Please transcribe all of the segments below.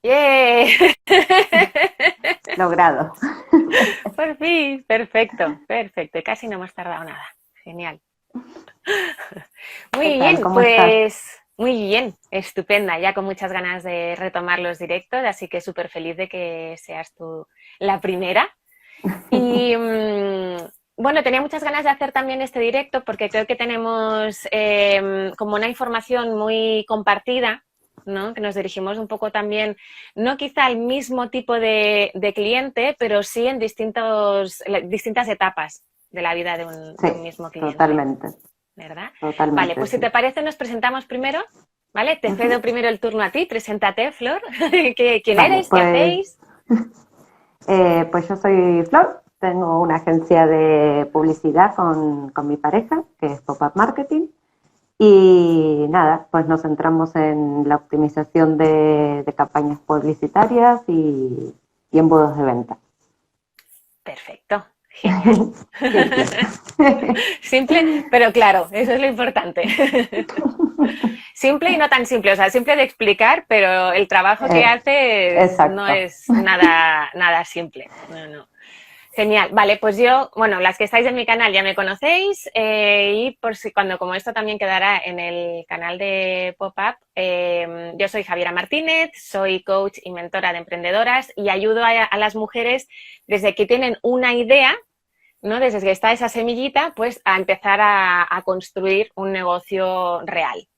¡Yeah! Logrado. Por fin, perfecto, perfecto. Casi no hemos tardado nada. Genial. ¿Qué Muy tal? bien, ¿Cómo estás? pues muy bien, estupenda. Ya con muchas ganas de retomar los directos, así que súper feliz de que seas tú la primera. Y bueno, tenía muchas ganas de hacer también este directo porque creo que tenemos como una información muy compartida, ¿no? Que nos dirigimos un poco también, no quizá al mismo tipo de cliente, pero sí en distintas etapas de la vida de un Sí, mismo cliente, totalmente, ¿verdad? Vale, totalmente, pues si sí. te parece nos presentamos primero, ¿vale? Te cedo Ujú. primero el turno a ti, preséntate, Flor. ¿Quién Vale, eres? ¿Qué hacéis? pues yo soy Flor, tengo una agencia de publicidad con mi pareja, que es Pop-Up Marketing, y nada, pues nos centramos en la optimización de campañas publicitarias y embudos de venta. Perfecto, genial. Simple. Simple, pero claro, eso es lo importante. Simple y no tan simple, o sea, simple de explicar, pero el trabajo que Eh, haces no exacto. es nada simple. No, no. Genial, vale, pues yo, bueno, las que estáis en mi canal ya me conocéis y por si cuando como esto también quedará en el canal de Pop-Up, yo soy Javiera Martínez, soy coach y mentora de emprendedoras y ayudo a las mujeres desde que tienen una idea, ¿no? Desde que está esa semillita, pues a empezar a construir un negocio real,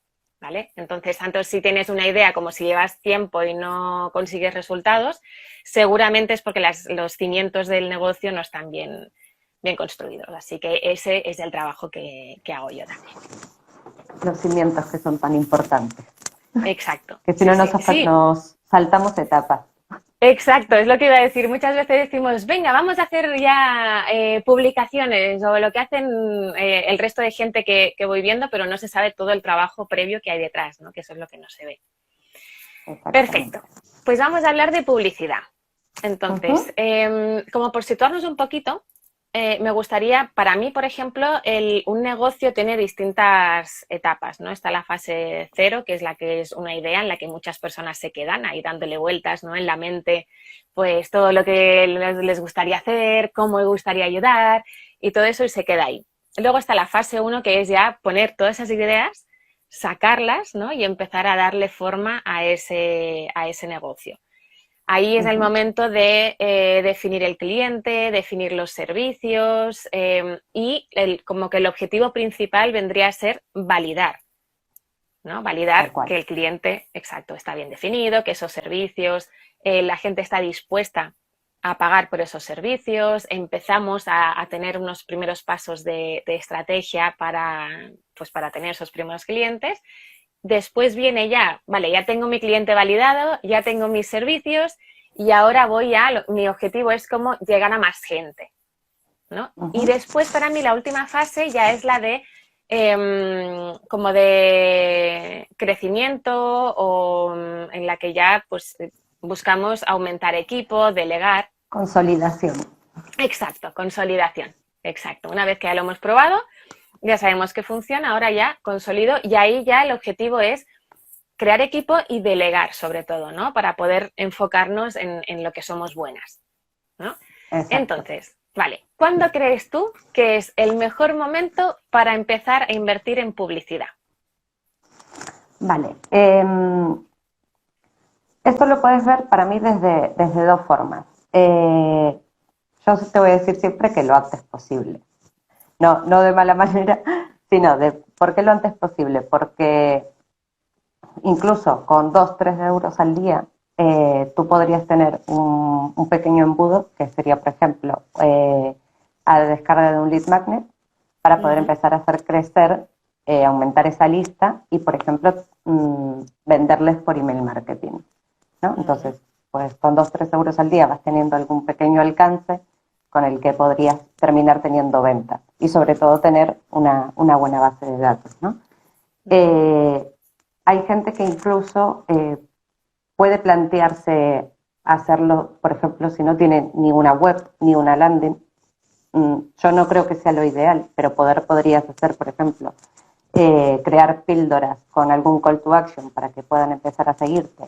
¿vale? Entonces, tanto si tienes una idea como si llevas tiempo y no consigues resultados, seguramente es porque los cimientos del negocio no están bien construidos. Así que ese es el trabajo que hago yo también. Los cimientos que son tan importantes. Exacto. Que si Sí, no sí, sí. nos saltamos etapas. Exacto, es lo que iba a decir. Muchas veces decimos, venga, vamos a hacer ya publicaciones o lo que hacen el resto de gente que voy viendo, pero no se sabe todo el trabajo previo que hay detrás, ¿no? Que eso es lo que no se ve. Exactamente. Perfecto. Pues vamos a hablar de publicidad. Ujú. Entonces, como por situarnos un poquito, me gustaría, para mí, por ejemplo, un negocio tiene distintas etapas, ¿no? Está la fase cero, que es la que es una idea en la que muchas personas se quedan ahí dándole vueltas, ¿no? En la mente, pues todo lo que les gustaría hacer, cómo me gustaría ayudar y todo eso y se queda ahí. Luego está la fase uno, que es ya poner todas esas ideas, sacarlas, ¿no? Y empezar a darle forma a ese negocio. Ahí es el Ujú. momento de definir el cliente, definir los servicios y como que el objetivo principal vendría a ser validar, ¿no? Tal Validar cual. que el cliente, exacto, está bien definido, que esos servicios, la gente está dispuesta a pagar por esos servicios, empezamos a tener unos primeros pasos de estrategia pues para tener esos primeros clientes. Después viene ya, vale, ya tengo mi cliente validado, ya tengo mis servicios y ahora mi objetivo es como llegar a más gente, ¿no? Y Ujú. después para mí la última fase ya es la de como de crecimiento o en la que ya pues buscamos aumentar equipo, delegar. Consolidación. Exacto, consolidación. Exacto. Una vez que ya lo hemos probado, ya sabemos que funciona, ahora ya consolido y ahí ya el objetivo es crear equipo y delegar sobre todo, ¿no? Para poder enfocarnos en lo que somos buenas, ¿no? Exacto. Entonces, vale, ¿cuándo crees tú que es el mejor momento para empezar a invertir en publicidad? Vale. Esto lo puedes ver para mí desde dos formas. Yo te voy a decir siempre que lo antes posible. No de mala manera, sino de por qué lo antes posible. Porque incluso con 2, 3 euros al día, tú podrías tener un pequeño embudo, que sería, por ejemplo, a la descarga de un lead magnet, para Uh poder -huh, empezar a hacer crecer, aumentar esa lista y, por ejemplo, venderles por email marketing, ¿no? uh -huh. Entonces, pues con 2, 3 euros al día vas teniendo algún pequeño alcance con el que podrías terminar teniendo ventas y sobre todo tener una buena base de datos, ¿no? Uh -huh. Eh, Hay gente que incluso puede plantearse hacerlo, por ejemplo, si no tiene ni una web ni una landing. Yo no creo que sea lo ideal, pero podrías hacer, por ejemplo, crear píldoras con algún call to action para que puedan empezar a seguirte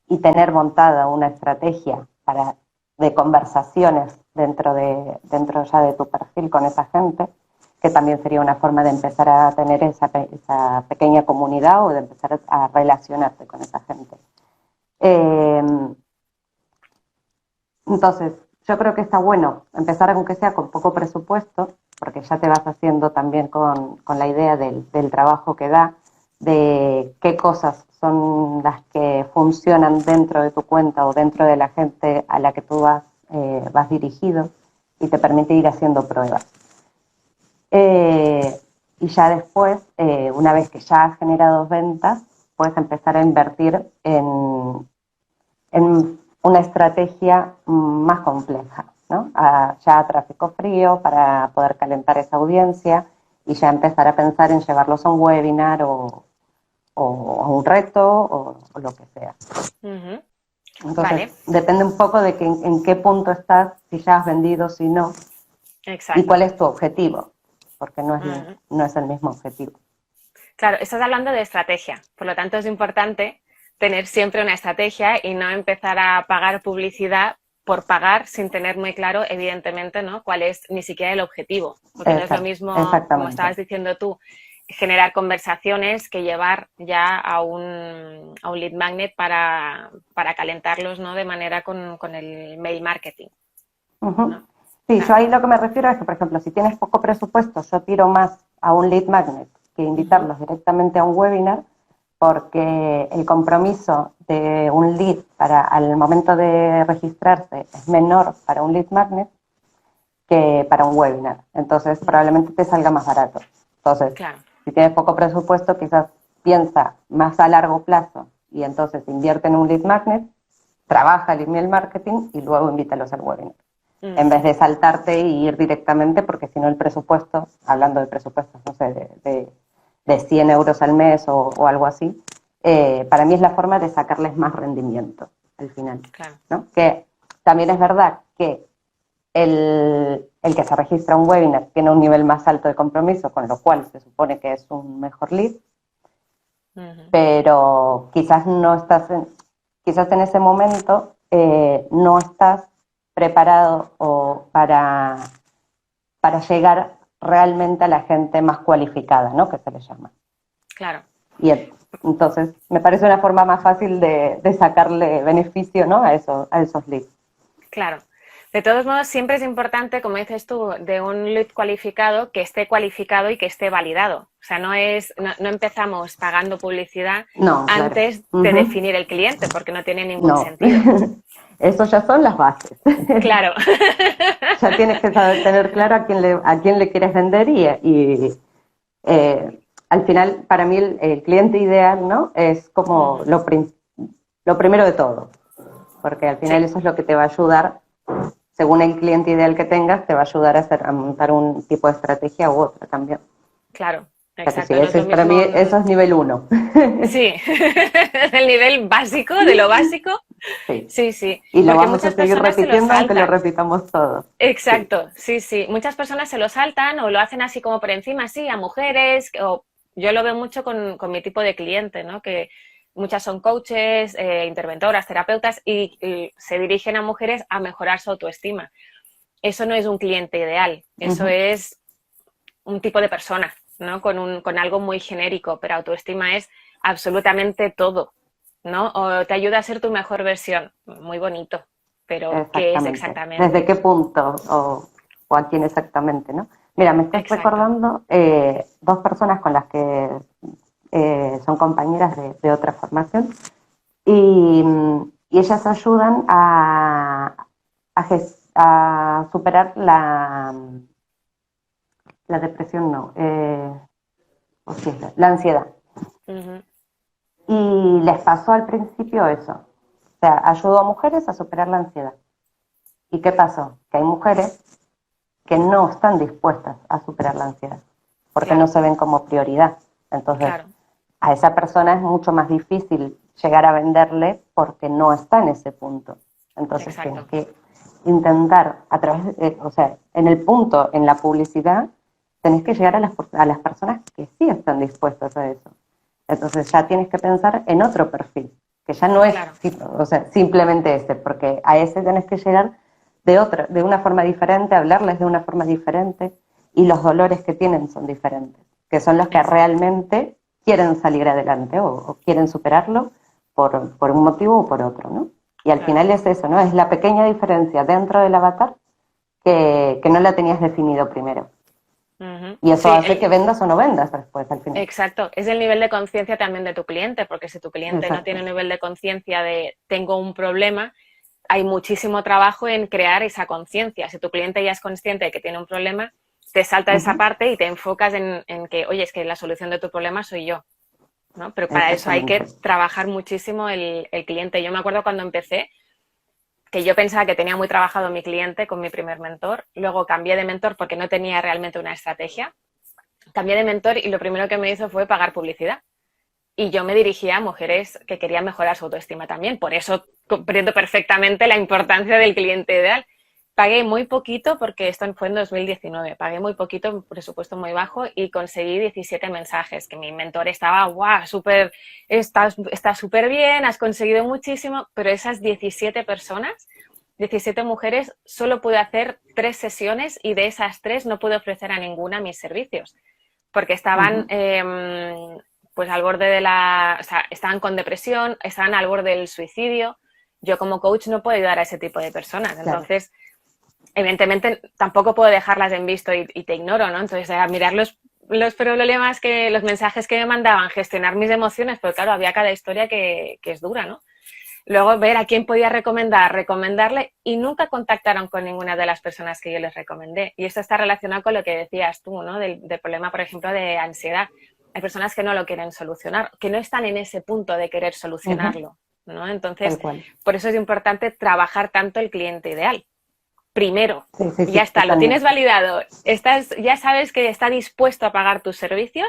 y tener montada una estrategia de conversaciones dentro ya de tu perfil con esa gente, que también sería una forma de empezar a tener esa pequeña comunidad o de empezar a relacionarte con esa gente. Entonces, yo creo que está bueno empezar aunque sea con poco presupuesto, porque ya te vas haciendo también con la idea del trabajo que da, de qué cosas son las que funcionan dentro de tu cuenta o dentro de la gente a la que tú vas dirigido, y te permite ir haciendo pruebas. Y ya después, una vez que ya has generado ventas, puedes empezar a invertir en una estrategia más compleja, ¿no? Ya a tráfico frío para poder calentar esa audiencia y ya empezar a pensar en llevarlos a un webinar o a un reto o lo que sea. Ujú. Entonces, Vale. depende un poco de en qué punto estás, si ya has vendido, si no, Exacto. y cuál es tu objetivo, porque no Ujú. es el mismo objetivo. Claro, estás hablando de estrategia, por lo tanto es importante tener siempre una estrategia y no empezar a pagar publicidad por pagar sin tener muy claro, evidentemente, ¿no? Cuál es ni siquiera el objetivo. Porque no es lo mismo, como estabas diciendo tú, generar conversaciones que llevar ya a un lead magnet para calentarlos, ¿no? De manera con el mail marketing, ¿no? Sí, Claro. yo ahí lo que me refiero es que, por ejemplo, si tienes poco presupuesto, yo tiro más a un lead magnet que invitarlos directamente a un webinar, porque el compromiso de un lead al momento de registrarse es menor para un lead magnet que para un webinar. Entonces, probablemente te salga más barato. Entonces, Claro. si tienes poco presupuesto, quizás piensa más a largo plazo y entonces invierte en un lead magnet, trabaja el email marketing y luego invítalos al webinar. En vez de saltarte y ir directamente, porque si no el presupuesto, hablando de presupuestos, no sé, de 100 euros al mes o algo así, para mí es la forma de sacarles más rendimiento al final. Claro. ¿No? Que también es verdad que el que se registra a un webinar tiene un nivel más alto de compromiso, con lo cual se supone que es un mejor lead, pero quizás no estás quizás en ese momento no estás preparado para llegar realmente a la gente más cualificada, ¿no? Que se le llama. Claro. Y entonces me parece una forma más fácil de sacarle beneficio, ¿no? a esos leads. Claro. De todos modos, siempre es importante, como dices tú, de un lead cualificado que esté cualificado y que esté validado. O sea, no empezamos pagando publicidad antes de definir el cliente, porque no tiene ningún sentido. Eso ya son las bases. Claro. Ya tienes que tener claro a quién le quieres vender y al final, para mí, el cliente ideal, ¿no? Es como lo primero de todo, porque al final eso es lo que te va a ayudar. Según el cliente ideal que tengas, te va a ayudar a montar un tipo de estrategia u otra también. Claro, exacto. Sí, no para mí eso es nivel 1. Sí, el nivel básico, de lo básico. Sí, sí. Y lo vamos a seguir repitiendo aunque lo repitamos todos. Exacto, sí. Muchas personas se lo saltan o lo hacen así como por encima, sí, a mujeres, o yo lo veo mucho con mi tipo de cliente, ¿no? Que muchas son coaches, interventoras, terapeutas y se dirigen a mujeres a mejorar su autoestima. Eso no es un cliente ideal, eso es un tipo de persona, ¿no? Con algo muy genérico, pero autoestima es absolutamente todo, ¿no? O te ayuda a ser tu mejor versión, muy bonito, pero ¿qué es exactamente? ¿Desde qué punto o a quién exactamente, no? Mira, me estás recordando dos personas con las que son compañeras de otra formación y ellas ayudan a superar la depresión, no, la ansiedad. Y les pasó al principio eso. O sea, ayudó a mujeres a superar la ansiedad. ¿Y qué pasó? Que hay mujeres que no están dispuestas a superar la ansiedad, porque no se ven como prioridad. Entonces, a esa persona es mucho más difícil llegar a venderle porque no está en ese punto. Entonces, tienes que intentar, a través o sea, en el punto, en la publicidad, tenés que llegar a las personas que sí están dispuestas a eso. Entonces ya tienes que pensar en otro perfil, que ya no es, Claro. o sea, simplemente ese, porque a ese tenés que llegar de una forma diferente, hablarles de una forma diferente, y los dolores que tienen son diferentes, que son los que Exacto. realmente quieren salir adelante o quieren superarlo por un motivo o por otro, ¿no? Y al Claro. final es eso, ¿no? Es la pequeña diferencia dentro del avatar que no la tenías definido primero. Ujú. Y eso Sí, hace que vendas o no vendas después, al final. exacto. Es el nivel de conciencia también de tu cliente, porque si tu cliente no Exacto. tiene un nivel de conciencia de tengo un problema, hay muchísimo trabajo en crear esa conciencia. Si tu cliente ya es consciente de que tiene un problema, te salta esa parte y te enfocas en que, oye, es que la solución de tu problema soy yo, ¿no? Pero para eso hay que Exactamente. trabajar muchísimo el cliente. Yo me acuerdo cuando empecé, que yo pensaba que tenía muy trabajado mi cliente con mi primer mentor, luego cambié de mentor porque no tenía realmente una estrategia, cambié de mentor y lo primero que me hizo fue pagar publicidad. Y yo me dirigía a mujeres que querían mejorar su autoestima también. Por eso comprendo perfectamente la importancia del cliente ideal. Pagué muy poquito, porque esto fue en 2019, pagué muy poquito, un presupuesto muy bajo, y conseguí 17 mensajes, que mi mentor estaba, guau, súper, está súper bien, has conseguido muchísimo, pero esas 17 personas, 17 mujeres, solo pude hacer 3 sesiones y de esas 3 no pude ofrecer a ninguna mis servicios, porque estaban pues al borde de o sea, estaban con depresión, estaban al borde del suicidio. Yo como coach no puedo ayudar a ese tipo de personas. Claro. Entonces, evidentemente, tampoco puedo dejarlas en visto y te ignoro, ¿no? Entonces, a mirar los problemas, los mensajes que me mandaban, gestionar mis emociones, pero claro, había cada historia que es dura, ¿no? Luego ver a quién podía recomendarle, y nunca contactaron con ninguna de las personas que yo les recomendé. Y esto está relacionado con lo que decías tú, ¿no? Del problema, por ejemplo, de ansiedad. Hay personas que no lo quieren solucionar, que no están en ese punto de querer solucionarlo, ¿no? Tal Entonces, cual. por eso es importante trabajar tanto el cliente ideal. Primero, Sí, sí, ya sí, está, lo tienes totalmente. validado, ya sabes que está dispuesto a pagar tus servicios,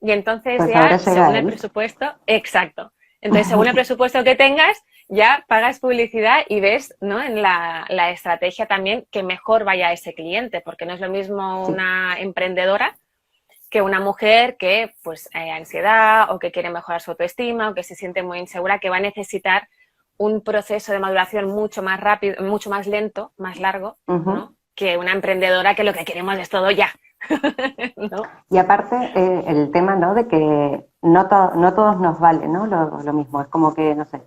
y entonces Pues ahora ya, llega según el él. presupuesto, exacto. Entonces, según el presupuesto que tengas, ya pagas publicidad y ves, ¿no?, en la estrategia también que mejor vaya a ese cliente, porque no es lo mismo Sí. una emprendedora que una mujer que, pues, ansiedad, o que quiere mejorar su autoestima, o que se siente muy insegura, que va a necesitar un proceso de maduración mucho más rápido, mucho más lento, más largo, Ujú. ¿no?, que una emprendedora que lo que queremos es todo ya, ¿no? Y aparte, el tema, ¿no? De que no todos nos vale, ¿no? Lo mismo. Es como que, no sé,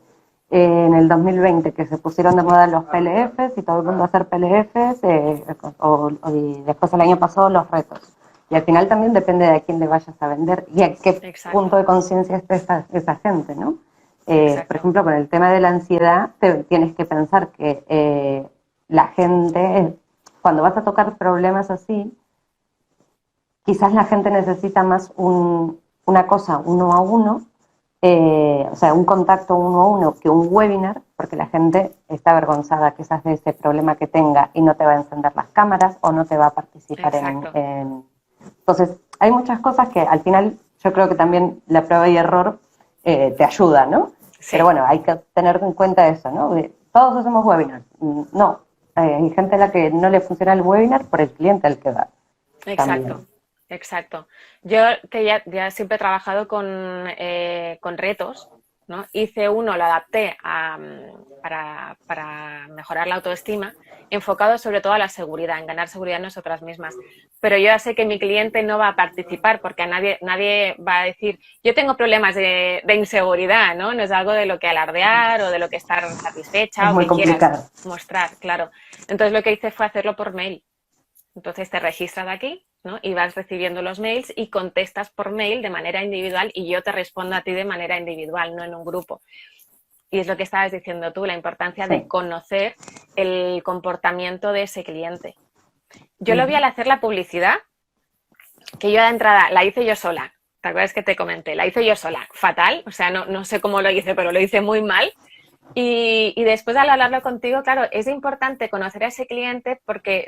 en el 2020 que se pusieron de moda los PLFs y todo el mundo a hacer PLFs, y después el año pasado los retos. Y al final también depende de a quién le vayas a vender y a qué punto Exacto, de conciencia esté esa gente, ¿no? Por exacto. ejemplo, con el tema de la ansiedad, tienes que pensar que la gente, cuando vas a tocar problemas así, quizás la gente necesita más una cosa uno a uno, o sea, un contacto uno a uno que un webinar, porque la gente está avergonzada quizás de ese problema que tenga y no te va a encender las cámaras o no te va a participar Exacto. Entonces, hay muchas cosas que al final yo creo que también la prueba y error te ayuda, ¿no? Pero Sí, bueno, hay que tener en cuenta eso, ¿no? Todos hacemos webinars. No, hay gente a la que no le funciona el webinar por el cliente al que va también. exacto, exacto. Yo que ya siempre he trabajado con retos, ¿no? Hice uno, lo adapté para mejorar la autoestima, enfocado sobre todo a la seguridad, en ganar seguridad en nosotras mismas. Pero yo ya sé que mi cliente no va a participar, porque nadie va a decir, yo tengo problemas de inseguridad, ¿no? No es algo de lo que alardear o de lo que estar Es satisfecha o muy que quieras complicado. mostrar, claro. Entonces lo que hice fue hacerlo por mail. Entonces te registras aquí, ¿no?, y vas recibiendo los mails y contestas por mail de manera individual, y yo te respondo a ti de manera individual, no en un grupo. Y es lo que estabas diciendo tú, la importancia de Sí. conocer el comportamiento de ese cliente. Yo lo vi Uh-huh. al hacer la publicidad, que yo de entrada la hice yo sola. ¿Te acuerdas que te comenté? La hice yo sola, fatal, o sea, no sé cómo lo hice, pero lo hice muy mal. Y después, al hablarlo contigo, claro, es importante conocer a ese cliente, porque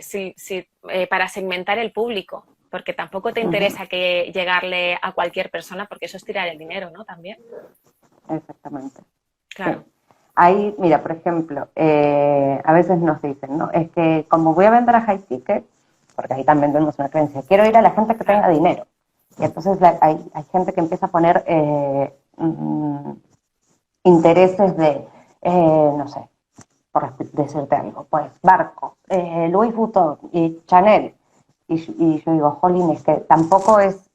para segmentar el público, porque tampoco te Uh-huh. interesa que llegarle a cualquier persona, porque eso es tirar el dinero, ¿no? También. Exactamente. Sí. Claro. Ahí, mira, por ejemplo, a veces nos dicen, ¿no? Es que como voy a vender a high ticket, porque ahí también tenemos una creencia, quiero ir a la gente que Claro. tenga dinero. Y entonces hay gente que empieza a poner intereses de, no sé, por decirte algo, pues Barco, Louis Vuitton y Chanel. Y yo digo, jolín, es que tampoco es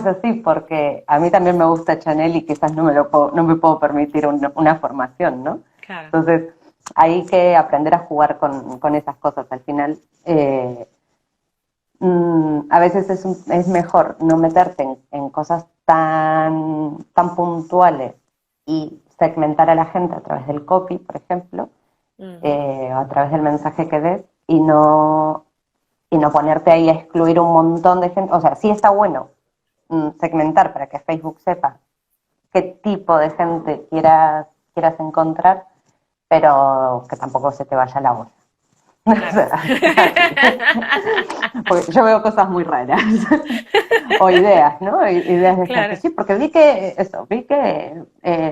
así, porque a mí también me gusta Chanel y quizás no me puedo permitir una formación, ¿no? Claro. Entonces, hay que aprender a jugar con esas cosas. Al final, a veces es mejor no meterte en cosas tan puntuales y segmentar a la gente a través del copy, por ejemplo, o a través del mensaje que des, y no ponerte ahí a excluir un montón de gente. O sea, sí está bueno segmentar para que Facebook sepa qué tipo de gente quieras encontrar, pero que tampoco se te vaya la hora. Claro. Porque yo veo cosas muy raras. O ideas, ¿no? Ideas de Claro. gente. Sí, porque vi que,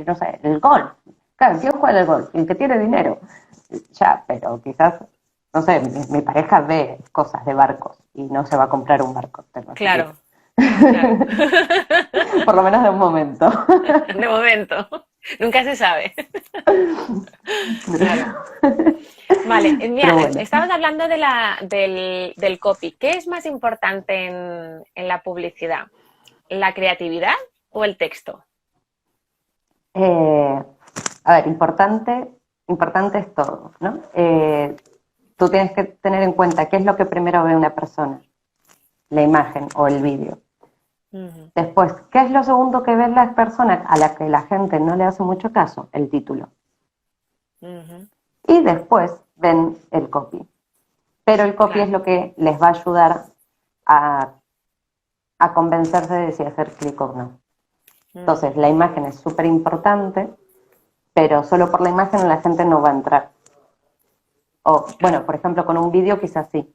no sé, el golf. Claro, ¿quién juega el golf? El que tiene dinero. Ya, pero quizás, no sé, mi pareja ve cosas de barcos y no se va a comprar un barco. Claro. Claro. Por lo menos de un momento. De momento. Nunca se sabe. Claro. Vale, mira, Pero bueno. estabas hablando del copy. ¿Qué es más importante en la publicidad? ¿La creatividad o el texto? A ver, importante es todo, ¿no? Tú tienes que tener en cuenta qué es lo que primero ve una persona, la imagen o el vídeo. Después, ¿qué es lo segundo que ve la persona a la que la gente no le hace mucho caso? El título. Y después ven el copy. Pero el copy Claro. es lo que les va a ayudar a convencerse de si hacer clic o no. Entonces, la imagen es súper importante, pero solo por la imagen la gente no va a entrar. O, bueno, por ejemplo, con un vídeo quizás sí,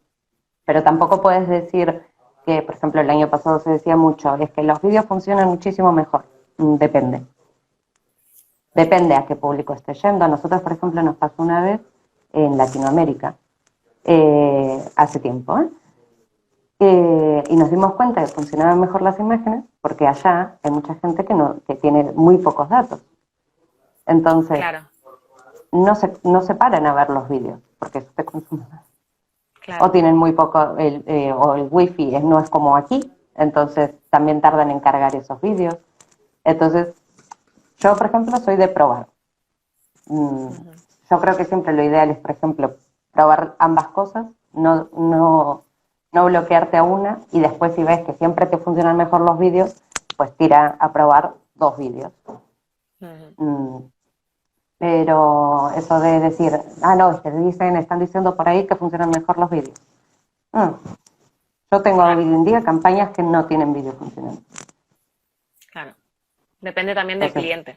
pero tampoco puedes decir que, por ejemplo, el año pasado se decía mucho, es que los vídeos funcionan muchísimo mejor. Depende. Depende a qué público esté yendo. A nosotros, por ejemplo, nos pasó una vez en Latinoamérica, hace tiempo, y nos dimos cuenta que funcionaban mejor las imágenes porque allá hay mucha gente que tiene muy pocos datos. Entonces, Claro. no se paran a ver los vídeos porque eso te consume más. Claro. O tienen muy poco, o el wifi no es como aquí, entonces también tardan en cargar esos vídeos. Entonces, yo, por ejemplo, soy de probar. Yo creo que siempre lo ideal es, por ejemplo, probar ambas cosas, no bloquearte a una, y después si ves que siempre te funcionan mejor los vídeos, pues tira a probar 2 vídeos. Pero eso de decir, no, es que están diciendo por ahí que funcionan mejor los vídeos. Yo tengo hoy en día campañas que no tienen vídeo funcionando. Claro. Depende también del cliente.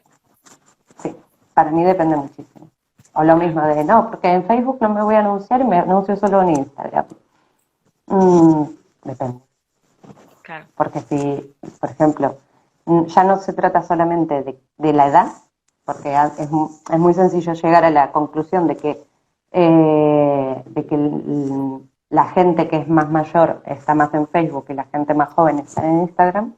Sí, para mí depende muchísimo. O lo mismo de, no, porque en Facebook no me voy a anunciar y me anuncio solo en Instagram. Depende. Claro. Porque si, por ejemplo, ya no se trata solamente de la edad, porque es muy sencillo llegar a la conclusión de que la gente que es más mayor está más en Facebook y la gente más joven está en Instagram.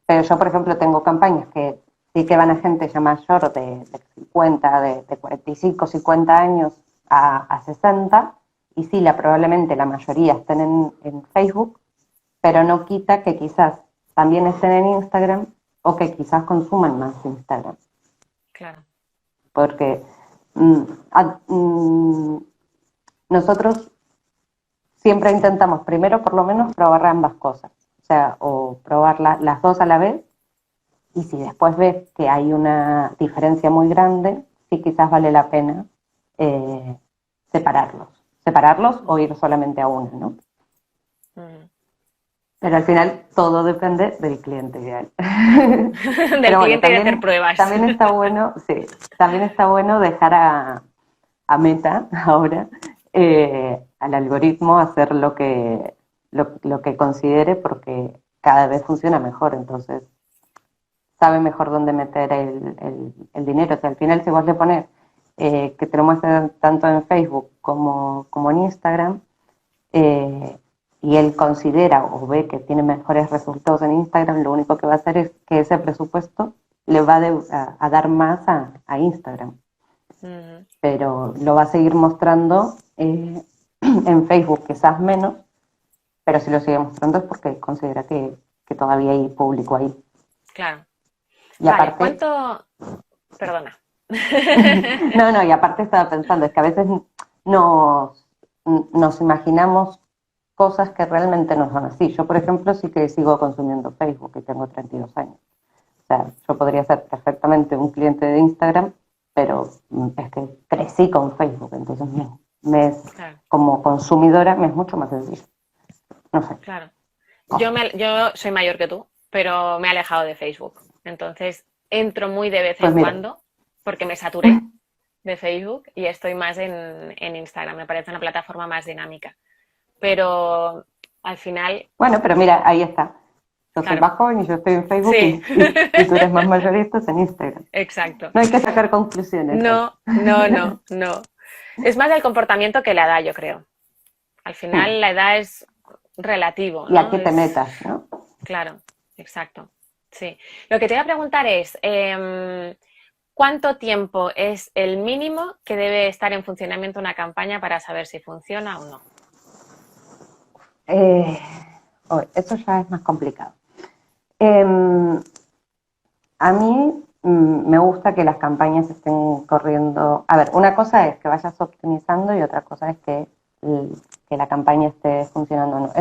Pero yo, por ejemplo, tengo campañas que sí que van a gente ya mayor de 50, de 45, 50 años a 60, y sí, probablemente la mayoría estén en Facebook, pero no quita que quizás también estén en Instagram o que quizás consuman más Instagram. Claro. Porque nosotros siempre intentamos primero por lo menos probar ambas cosas, o sea, o probar las dos a la vez, y si después ves que hay una diferencia muy grande, sí quizás vale la pena separarlos o ir solamente a una, ¿no? Pero al final todo depende del cliente ideal. Del cliente y de hacer pruebas. También está bueno, sí, también está bueno dejar a Meta ahora, al algoritmo, hacer lo que considere, porque cada vez funciona mejor, entonces sabe mejor dónde meter el dinero. O sea, al final si vos le pones que te lo muestren tanto en Facebook como en Instagram, y él considera o ve que tiene mejores resultados en Instagram, lo único que va a hacer es que ese presupuesto le va a dar más a Instagram. Pero lo va a seguir mostrando en Facebook, quizás menos, pero si lo sigue mostrando es porque considera que todavía hay público ahí. Claro. Y Vale, aparte, ¿cuánto? Perdona. no, y aparte estaba pensando, es que a veces nos imaginamos cosas que realmente no son así. Yo, por ejemplo, sí que sigo consumiendo Facebook y tengo 32 años. O sea, yo podría ser perfectamente un cliente de Instagram, pero es que crecí con Facebook, entonces Claro, como consumidora me es mucho más sencillo. No sé. claro. Yo soy mayor que tú, pero me he alejado de Facebook. Entonces, entro muy de vez Pues en mira, cuando porque me saturé de Facebook y estoy más en Instagram. Me parece una plataforma más dinámica. Pero al final, bueno, pero mira, ahí está. Yo soy claro, más joven y yo estoy en Facebook sí, y tú eres más mayor y estás en Instagram. exacto. No hay que sacar conclusiones ahí. No, no, no, no. Es más el comportamiento que la edad, yo creo. Al final la edad es relativo, Y ¿no? aquí te metas, ¿no? Claro, exacto. Sí. Lo que te voy a preguntar es, ¿cuánto tiempo es el mínimo que debe estar en funcionamiento una campaña para saber si funciona o no? Eh, eso ya es más complicado. Eh, a mí me gusta que las campañas estén corriendo. A ver, una cosa es que vayas optimizando y otra cosa es que la campaña esté funcionando o no.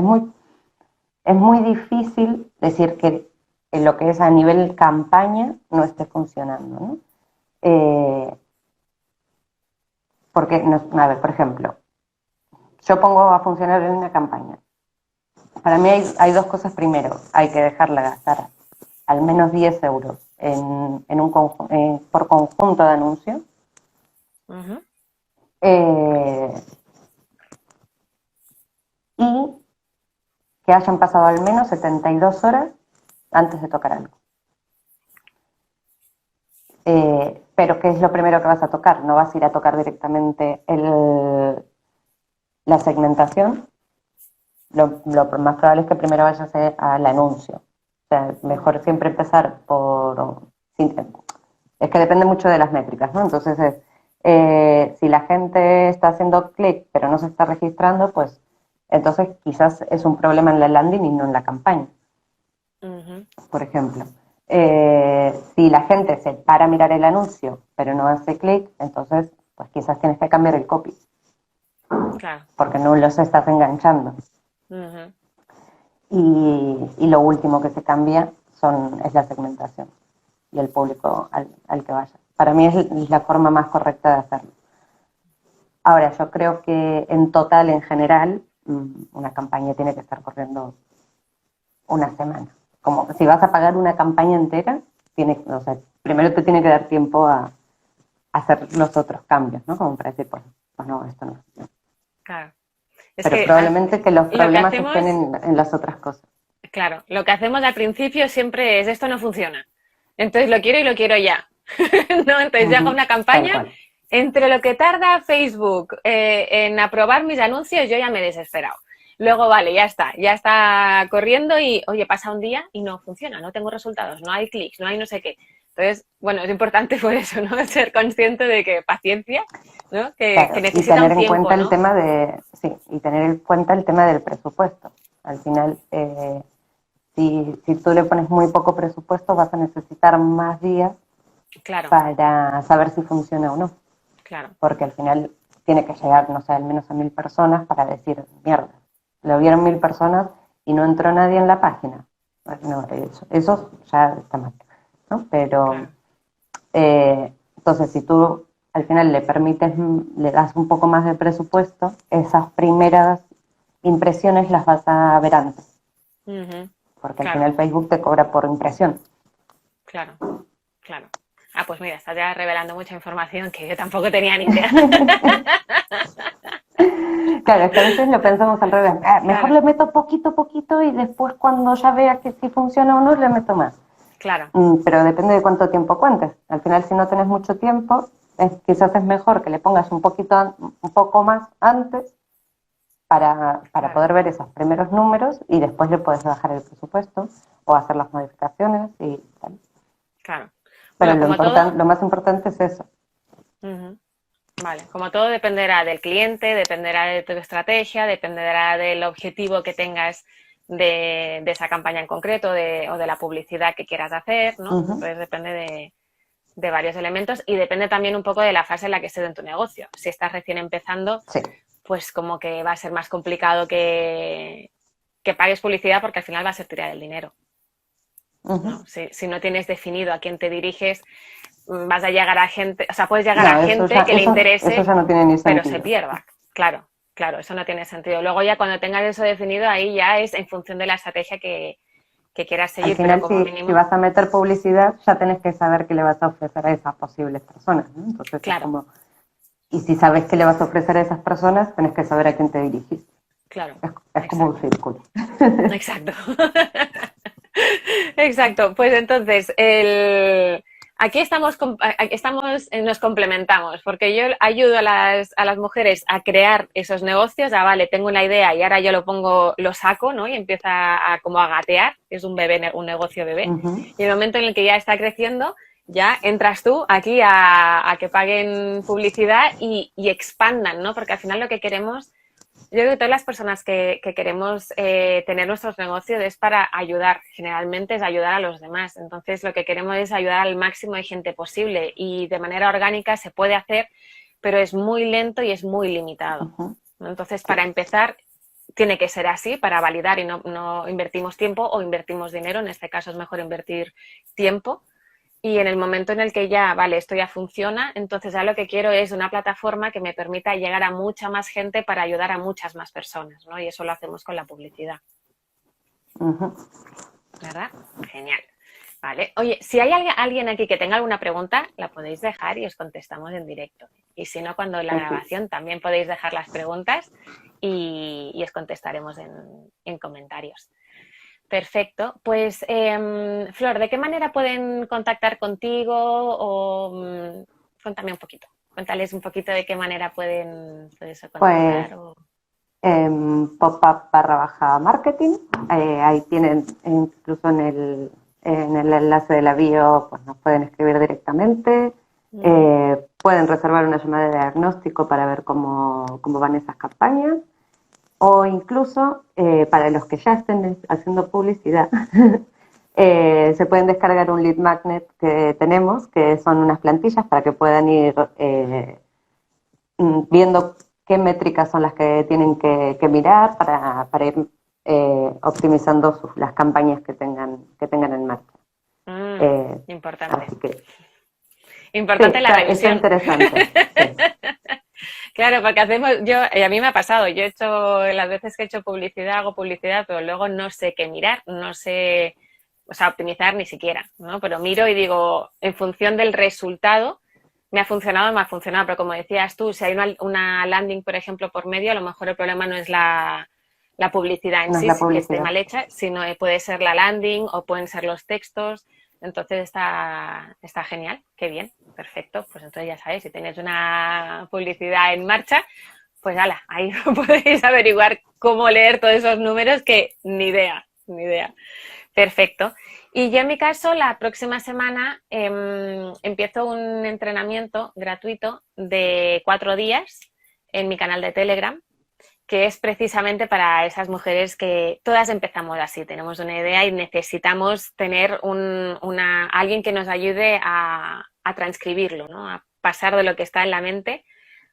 Es muy difícil decir que lo que es a nivel campaña no esté funcionando, ¿no? Porque, a ver, por ejemplo, yo pongo a funcionar en una campaña. Para mí hay dos cosas primero. Hay que dejarla gastar al menos 10 euros por conjunto de anuncios. Ujú. Eh, y que hayan pasado al menos 72 horas antes de tocar algo. Pero ¿qué es lo primero que vas a tocar? No vas a ir a tocar directamente la segmentación. Lo más probable es que primero vayas a hacer al anuncio. O sea, mejor siempre empezar por... Es que depende mucho de las métricas, ¿no? Entonces, si la gente está haciendo clic pero no se está registrando, pues entonces quizás es un problema en la landing y no en la campaña, por ejemplo. Si la gente se para a mirar el anuncio pero no hace clic, entonces pues quizás tienes que cambiar el copy, Claro. porque no los estás enganchando. Ujú. Y lo último que se cambia es la segmentación y el público al que vaya. Para mí es la forma más correcta de hacerlo. Ahora, yo creo que en total, en general, una campaña tiene que estar corriendo una semana. Como si vas a pagar una campaña entera, o sea, primero te tiene que dar tiempo a hacer los otros cambios, ¿no? Como para decir, pues no, esto no. Claro. Es Pero que probablemente que los lo que problemas estén hacemos, en las otras cosas. claro, lo que hacemos al principio siempre es esto no funciona. Entonces lo quiero y lo quiero ya. ¿No? Entonces yo hago una Tal campaña. cual. Entre lo que tarda Facebook en aprobar mis anuncios, yo ya me he desesperado. Luego, vale, ya está corriendo y, oye, pasa un día y no funciona, no tengo resultados, no hay clics, no hay no sé qué. Entonces, bueno, es importante por eso, ¿no? Ser consciente de que paciencia, ¿no? Que Claro, y necesita tener un en tiempo, cuenta el ¿no? tema y tener en cuenta el tema del presupuesto. Al final, si tú le pones muy poco presupuesto, vas a necesitar más días Claro, para saber si funciona o no. claro, Porque al final tiene que llegar, no sé, al menos a 1000 personas para decir, mierda, lo vieron 1000 personas y no entró nadie en la página. No, eso ya está mal, ¿no? Pero claro. entonces, si tú al final le das un poco más de presupuesto, esas primeras impresiones las vas a ver antes, Ujú. porque al Claro, final Facebook te cobra por impresión. claro, claro. Ah, pues mira, estás ya revelando mucha información que yo tampoco tenía ni idea. Claro, es que a veces lo pensamos al revés. Mejor Claro, le meto poquito a poquito y después cuando ya vea que si funciona o no, le meto más. claro, Pero depende de cuánto tiempo cuentes. Al final, si no tenés mucho tiempo, quizás es mejor que le pongas un poco más antes para claro, poder ver esos primeros números y después le puedes bajar el presupuesto o hacer las modificaciones y tal. claro. Pero Bueno, como todo, lo más importante es eso. vale, como todo dependerá del cliente, dependerá de tu estrategia, dependerá del objetivo que tengas de esa campaña en concreto o de la publicidad que quieras hacer, ¿no? Entonces depende de varios elementos y depende también un poco de la fase en la que estés en tu negocio. Si estás recién empezando, Sí. pues como que va a ser más complicado que pagues publicidad porque al final va a ser tirar el dinero, ¿no? Si no tienes definido a quién te diriges, vas a llegar a gente, o sea, puedes llegar a gente que le Eso interese, ya no tiene ni pero se sentido. pierda. Claro, eso no tiene sentido. Luego ya cuando tengas eso definido, ahí ya es en función de la estrategia que quieras Al seguir, pero final, como si mínimo, vas a meter publicidad, ya tenés que saber qué le vas a ofrecer a esas posibles personas, ¿no? Entonces es claro, como, y si sabes qué le vas a ofrecer a esas personas, tenés que saber a quién te dirigís. claro, Es como un exacto, círculo. exacto. Exacto, pues entonces, aquí nos complementamos, porque yo ayudo a las mujeres a crear esos negocios, vale, tengo una idea y ahora yo lo saco, ¿no? Y empieza como a gatear, es un bebé, un negocio bebé, y el momento en el que ya está creciendo, ya entras tú aquí a que paguen publicidad y expandan, ¿no? Porque al final lo que queremos, yo creo que todas las personas que queremos tener nuestros negocios es para ayudar, generalmente es ayudar a los demás. Entonces lo que queremos es ayudar al máximo de gente posible y de manera orgánica se puede hacer, pero es muy lento y es muy limitado. Entonces para empezar tiene que ser así para validar y no invertimos tiempo o invertimos dinero. En este caso es mejor invertir tiempo. Y en el momento en el que ya, vale, esto ya funciona, entonces ya lo que quiero es una plataforma que me permita llegar a mucha más gente para ayudar a muchas más personas, ¿no? Y eso lo hacemos con la publicidad. ¿Verdad? Genial. Vale. Oye, si hay alguien aquí que tenga alguna pregunta, la podéis dejar y os contestamos en directo. Y si no, cuando en la grabación también podéis dejar las preguntas y os contestaremos en comentarios. Perfecto. Pues, Flor, ¿de qué manera pueden contactar contigo? O cuéntame un poquito. Cuéntales un poquito de qué manera pueden Pues contactar. pop-up/marketing, ahí tienen incluso en el enlace de la bio, pues nos pueden escribir directamente. Pueden reservar una llamada de diagnóstico para ver cómo van esas campañas. O incluso, para los que ya estén haciendo publicidad, se pueden descargar un lead magnet que tenemos, que son unas plantillas para que puedan ir viendo qué métricas son las que tienen que mirar para ir optimizando las campañas que tengan en marcha. Importante. Así que, Importante sí, la está revisión. interesante. Sí. Claro, porque y a mí me ha pasado, yo he hecho, las veces que he hecho publicidad, hago publicidad, pero luego no sé qué mirar, no sé, o sea, optimizar ni siquiera, ¿no? Pero miro y digo, en función del resultado, me ha funcionado o me ha funcionado, pero como decías tú, si hay una landing, por ejemplo, por medio, a lo mejor el problema no es la publicidad en No es sí, la que esté publicidad. mal hecha, sino puede ser la landing o pueden ser los textos. Entonces está genial, qué bien, perfecto. Pues entonces ya sabéis, si tenéis una publicidad en marcha, pues ala, ahí podéis averiguar cómo leer todos esos números que ni idea, ni idea. Perfecto. Y yo en mi caso, la próxima semana empiezo un entrenamiento gratuito de 4 días en mi canal de Telegram, que es precisamente para esas mujeres que todas empezamos así, tenemos una idea y necesitamos tener alguien que nos ayude a transcribirlo, ¿no? A pasar de lo que está en la mente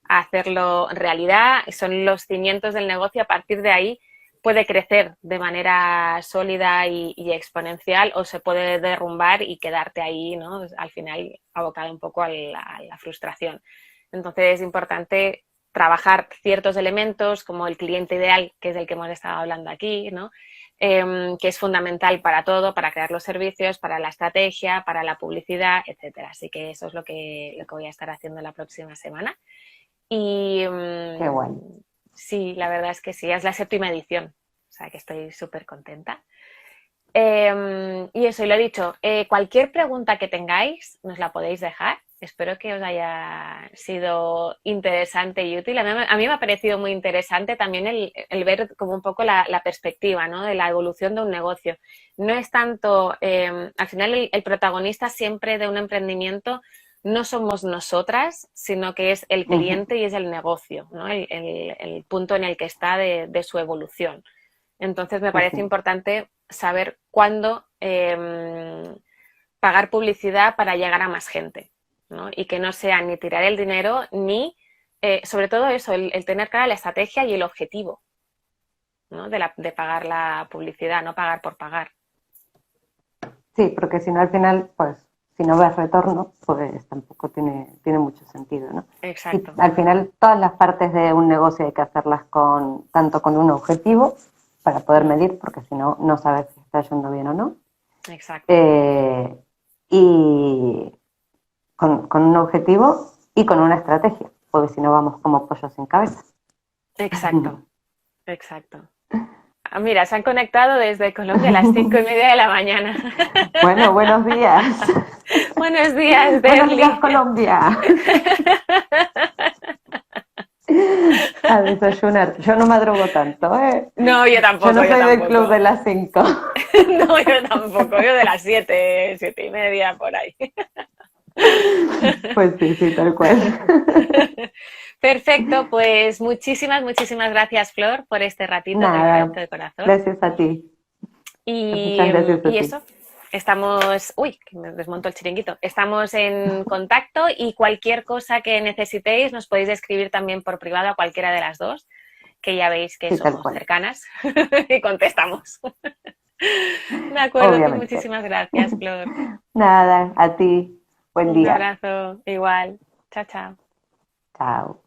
a hacerlo realidad. Son los cimientos del negocio. A partir de ahí puede crecer de manera sólida y exponencial o se puede derrumbar y quedarte ahí, ¿no? Al final abocado un poco a la frustración. Entonces es importante trabajar ciertos elementos como el cliente ideal, que es del que hemos estado hablando aquí, ¿no? Que es fundamental para todo, para crear los servicios, para la estrategia, para la publicidad, etcétera. Así que eso es lo que voy a estar haciendo la próxima semana. Y Qué bueno. sí, la verdad es que sí, es la 7ª edición, o sea que estoy súper contenta. Y eso, y lo he dicho, cualquier pregunta que tengáis nos la podéis dejar Espero que os haya sido interesante y útil. A mí me ha parecido muy interesante también el ver como un poco la perspectiva, ¿no? De la evolución de un negocio. No es tanto, al final el protagonista siempre de un emprendimiento no somos nosotras, sino que es el Ujú, cliente y es el negocio, ¿no? El punto en el que está de su evolución. Entonces me parece ujú. importante saber cuándo pagar publicidad para llegar a más gente, ¿no? Y que no sea ni tirar el dinero ni, sobre todo eso, el tener clara la estrategia y el objetivo, ¿no? De pagar la publicidad, no pagar por pagar. Sí, porque si no al final, pues, si no ves retorno, pues tampoco tiene mucho sentido, ¿no? Sí, Exacto, al final todas las partes de un negocio hay que hacerlas tanto con un objetivo para poder medir, porque si no, no sabes si está yendo bien o no. exacto, Eh, y con un objetivo y con una estrategia, porque si no vamos como pollos sin cabeza. exacto, exacto. Ah, mira, se han conectado desde Colombia a las 5:30 de la mañana. Bueno, buenos días. Buenos días, Buenos días, Derly. Colombia. A desayunar. Yo no madrugo tanto, ¿eh? No, yo Yo tampoco, no yo soy del club de tampoco. las 5. No, yo tampoco, yo de las 7:30 por ahí. Pues sí, sí, tal cual. Perfecto, pues muchísimas, muchísimas gracias, Flor, por este ratito, te lo Nada, agradezco de corazón. gracias a ti. Y, Muchas gracias a y ti. eso, estamos, uy, que me desmonto el chiringuito, estamos en contacto y cualquier cosa que necesitéis nos podéis escribir también por privado a cualquiera de las dos, que ya veis que Sí, tal somos cual. cercanas y contestamos. De acuerdo, pues Obviamente. muchísimas gracias, Flor. Nada, a ti. Buen Un día. abrazo, igual. Chao, chao. Chao.